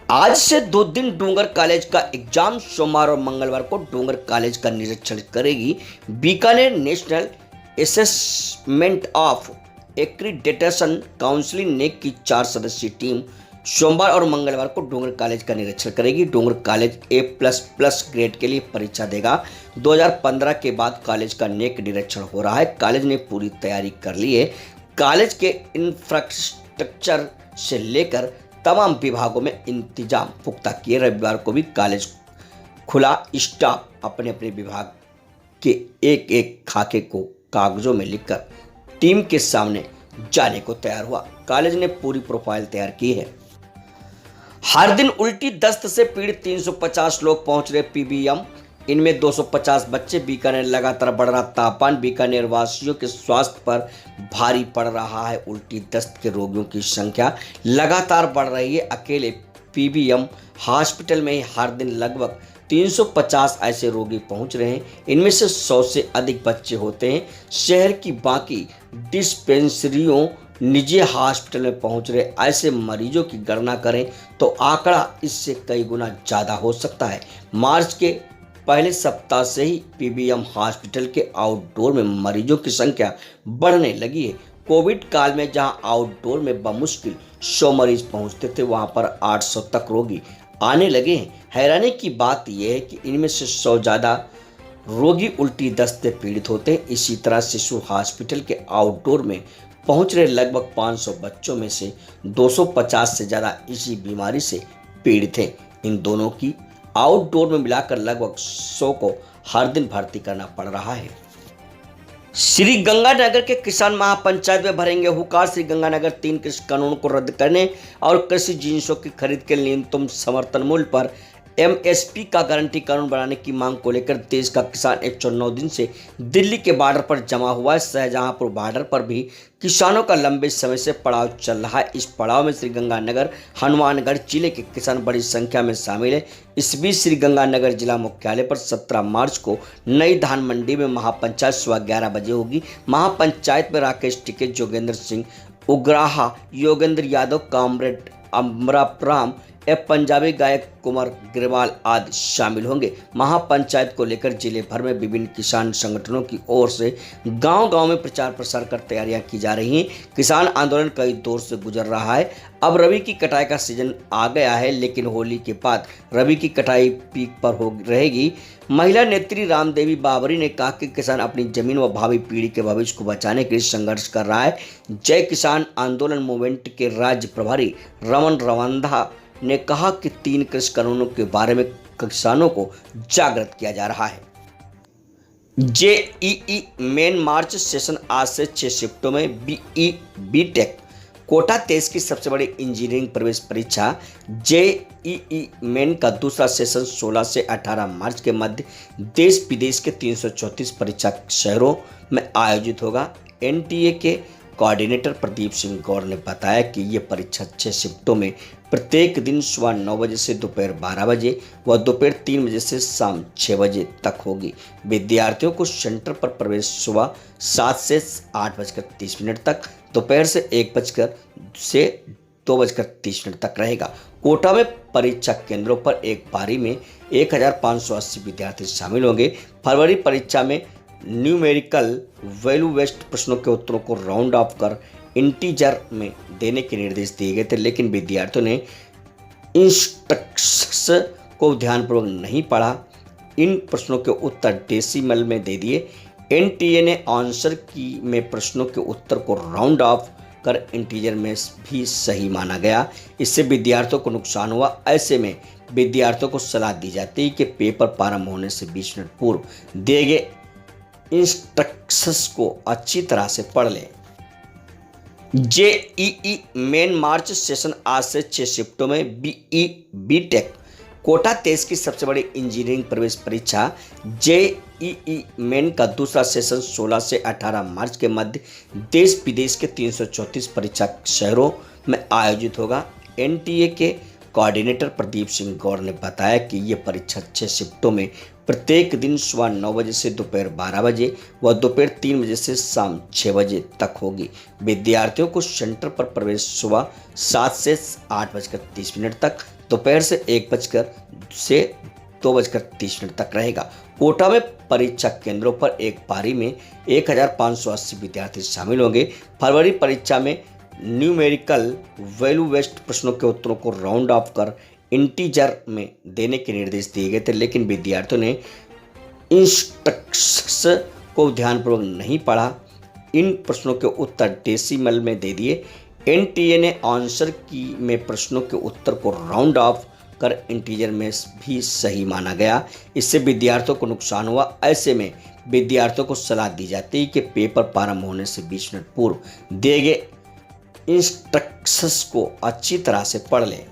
आज से 2 दिन डोंगर कॉलेज का एग्जाम सोमवार और मंगलवार को डोंगर कॉलेज का निरीक्षण करेगी Bikaner national assessment of accreditation council NAAC की 4 सदस्यीय टीम सोमवार और मंगलवार को डोंगर कॉलेज का निरीक्षण करेगी। डोंगर कॉलेज A++ ग्रेड के लिए परीक्षा देगा। 2015 के बाद कॉलेज का नेक निरीक्षण हो रहा है। कॉलेज ने पूरी तैयारी कर ली है। कॉलेज के इंफ्रास्ट्रक्चर से लेकर तमाम विभागों में इंतजाम पुख्ता किए। रविवार को भी कॉलेज खुला। स्टाफ अपने अपने विभाग के एक एक खाके को कागजों में लिखकर टीम के सामने जाने को तैयार हुआ। कॉलेज ने पूरी प्रोफाइल तैयार की है। हर दिन उल्टी दस्त से पीड़ित 350 लोग पहुंच रहे PBM, इनमें 250 बच्चे। बीकानेर लगातार बढ़ रहा तापमान बीकानेर वासियों के स्वास्थ्य पर भारी पड़ रहा है। उल्टी दस्त के रोगियों की संख्या लगातार बढ़ रही है। अकेले PBM हॉस्पिटल में हर दिन लगभग 350 ऐसे रोगी पहुंच रहे हैं। इनमें से 100 से अधिक बच्चे होते हैं। शहर की बाकी डिस्पेंसरियों निजी हॉस्पिटल में पहुंच रहे ऐसे मरीजों की गणना करें तो आंकड़ा इससे कई गुना ज़्यादा हो सकता है। मार्च के पहले सप्ताह से ही PBM हॉस्पिटल के आउटडोर में मरीजों की संख्या बढ़ने लगी है। कोविड काल में जहां आउटडोर में बमुश्किल 100 मरीज पहुंचते थे, वहां पर 800 तक रोगी आने लगे हैं। हैरानी की बात यह है कि इनमें से 100 ज़्यादा रोगी उल्टी दस्त से पीड़ित होते हैं। इसी तरह शिशु हॉस्पिटल के आउटडोर में पहुंच रहे लगभग 500 बच्चों में से 250 से ज़्यादा इसी बीमारी से पीड़ित हैं। इन दोनों की आउटडोर में मिलाकर लगभग 100 को हर दिन भर्ती करना पड़ रहा है। श्री गंगानगर के किसान महापंचायत में भरेंगे हुंकार। श्री गंगानगर 3 कृषि कानून को रद्द करने और कृषि जिन्सों की खरीद के न्यूनतम समर्थन मूल्य पर MSP का गारंटी कानून बनाने की मांग को लेकर देश का किसान 109 दिन से दिल्ली के बॉर्डर पर जमा हुआ है। शाहजहांपुर बॉर्डर पर भी किसानों का लंबे समय से पड़ाव चल रहा है। इस पड़ाव में श्री गंगानगर हनुमानगढ़ जिले के किसान बड़ी संख्या में शामिल है। इस बीच श्री गंगानगर जिला मुख्यालय पर 17 मार्च को नई धान मंडी में महापंचायत सुबह 11 बजे होगी। महापंचायत में राकेश टिकैत, जोगेंद्र सिंह उग्राहा, योगेंद्र यादव, कामरेड अमरापराम, पंजाबी गायक कुमार गिरवाल आदि शामिल होंगे। महापंचायत को लेकर जिले भर में विभिन्न किसान संगठनों की ओर से गांव-गांव में प्रचार प्रसार कर तैयारियां की जा रही हैं। किसान आंदोलन कई दौर से गुजर रहा है। अब रबी की कटाई का सीजन आ गया है, लेकिन होली के बाद रबी की कटाई पीक पर रहेगी। महिला नेत्री रामदेवी बाबरी ने कहा कि किसान अपनी जमीन व भावी पीढ़ी के भविष्य को बचाने के लिए संघर्ष कर रहा है। जय किसान आंदोलन मूवमेंट के राज्य प्रभारी रमन रवंधा ने कहा कि 3 कृषि कानूनों के बारे में किसानों को जागृत किया जा रहा है। JEE मेन मार्च सेशन आज से 6 शिफ्टों में। BE BTech कोटा देश की सबसे बड़ी इंजीनियरिंग प्रवेश परीक्षा JEE मेन का दूसरा सेशन 16 से 18 मार्च के मध्य देश विदेश के 334 परीक्षा शहरों में आयोजित होगा। NTA के कोऑर्डिनेटर प्रदीप सिंह गौर ने बताया कि ये परीक्षा 6 शिफ्टों में प्रत्येक दिन सुबह 9 बजे से दोपहर 12 बजे व दोपहर 3 बजे से शाम 6 बजे तक होगी। विद्यार्थियों को सेंटर पर प्रवेश सुबह 7 से 8:30 तक, दोपहर से 1 बजकर से 2:30 तक रहेगा। कोटा में परीक्षा केंद्रों पर एक पारी में 1580 विद्यार्थी शामिल होंगे। फरवरी परीक्षा में न्यूमेरिकल वैल्यू बेस्ड प्रश्नों के उत्तरों को राउंड ऑफ कर इंटीजर में देने के निर्देश दिए गए थे, लेकिन विद्यार्थियों ने इंस्ट्रक्शंस को ध्यानपूर्वक नहीं पढ़ा। इन प्रश्नों के उत्तर डेसिमल में दे दिए। NTA ने आंसर की में प्रश्नों के उत्तर को राउंड ऑफ कर इंटीजर में भी सही माना गया। इससे विद्यार्थियों को नुकसान हुआ। ऐसे में विद्यार्थियों को सलाह दी जाती है कि पेपर प्रारंभ होने से 20 मिनट पूर्व दिए गए इंस्ट्रक्शंस को अच्छी तरह से पढ़ लें। JEE मेन मार्च सेशन आज से 6 शिफ्टों में। BE BTech कोटा देश की सबसे बड़ी इंजीनियरिंग प्रवेश परीक्षा JEE मेन का दूसरा सेशन 16 से 18 मार्च के मध्य देश विदेश के 334 परीक्षा शहरों में आयोजित होगा। NTA के कोऑर्डिनेटर प्रदीप सिंह गौर ने बताया कि ये परीक्षा 6 शिफ्टों में प्रत्येक दिन सुबह 9 बजे से दोपहर 12 बजे व दोपहर 3 बजे से शाम 6 बजे तक होगी। विद्यार्थियों को सेंटर पर प्रवेश सुबह 7 से 8:30 तक, दोपहर से 2 बजकर 30 मिनट तक रहेगा। कोटा में परीक्षा केंद्रों पर एक पारी में 1580 विद्यार्थी शामिल होंगे। फरवरी परीक्षा में न्यूमेरिकल वैल्यू बेस्ड प्रश्नों के उत्तरों को राउंड ऑफ कर इंटीजर में देने के निर्देश दिए गए थे, लेकिन विद्यार्थियों ने इंस्ट्रक्शंस को ध्यानपूर्वक नहीं पढ़ा। इन प्रश्नों के उत्तर डेसिमल में दे दिए। एनटीए ने आंसर की में प्रश्नों के उत्तर को राउंड ऑफ कर इंटीजर में भी सही माना गया। इससे विद्यार्थियों को नुकसान हुआ। ऐसे में विद्यार्थियों को सलाह दी जाती है कि पेपर प्रारंभ होने से 20 मिनट पूर्व दिए गए इंस्ट्रक्शंस को अच्छी तरह से पढ़ लें।